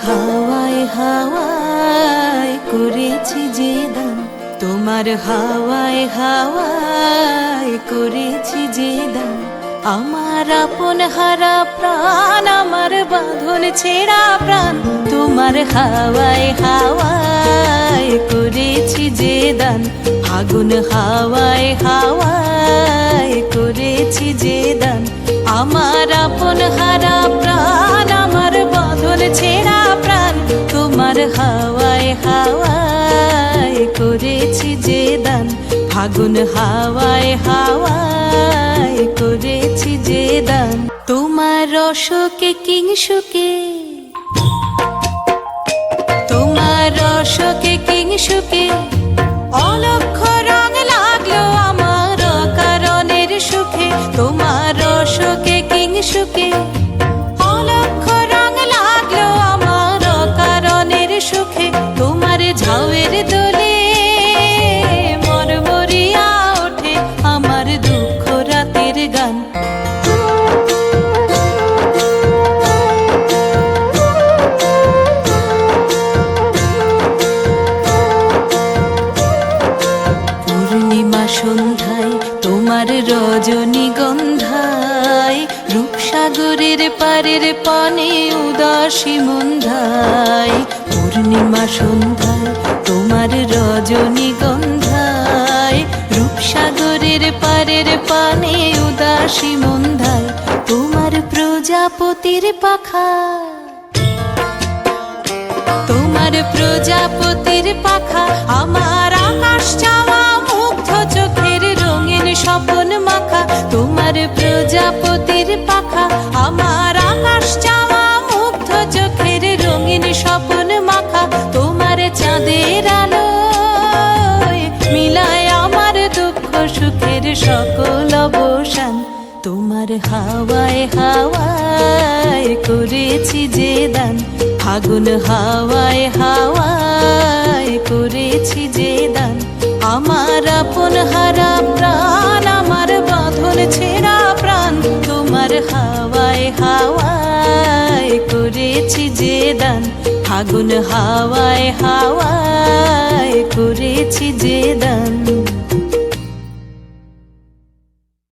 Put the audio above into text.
হাওয়ায় হাওয়ায় করেছি যে দান, তোমার হাওয়ায় হাওয়ায় করেছি যে দান। আমার আপন হারা প্রাণ, আমার বাঁধন ছেঁড়া প্রাণ, তোমার হাওয়ায় হাওয়ায় করেছি যে দান। আগুন হাওয়ায় হাওয়ায় করেছি যে দান। আমার আপন হারা প্রাণ, আমার বাঁধন ছেঁড়া প্রাণ, তোমার হাওয়ায় হাওয়ায় করেছি যে দান। ফাগুন হাওয়ায় হাওয়ায় করেছি যে দান। তোমার রসকে কিংসুকে, তোমার রসকে কিংসুকে অলক্ষ রং লাগলো আমার কারণের সুখে। তোমার রসকে কিংসুকে অলক্ষ রং লাগলো আমার কারণের সুখে। তোমার ঝাউয়ের দোলে মরমরিয়া ওঠে আমার দুঃখ রাতের গান। পূর্ণিমা সন্ধ্যায় তোমার রজনীগন্ধায়, রূপসাগরের পারের পানে উদাসী মন্ধায়। পূর্ণিমা সন্ধ্যায় তোমার রজনীগন্ধায়, রূপসাগরের পারের পানে উদাসী মন্ধায়। তোমার প্রজাপতির পাখা, তোমার প্রজাপতির পাখা আমার আকাশ চাওয়া মুগ্ধ চোখের রঙিন স্বপন মাখা। তোমার প্রজাপতির পাখা আমার আকাশ চাওয়া মুগ্ধ চোখের রঙিন স্বপন মাখা। তোমার চাঁদের আলোয় মিলায় আমার দুঃখ সুখের সকল অবসান। তোমার হাওয়ায় হাওয়ায় করেছি যে দান। ফাগুন হাওয়ায় হাওয়ায় করেছি যে দান। আমার আপন হারা প্রাণ, আমার বাঁধন ছেঁড়া প্রাণ, তোমার হাওয়ায় হাওয়ায় করেছি যে দান। ফাগুন হাওয়ায় হাওয়ায় করেছি যে দান।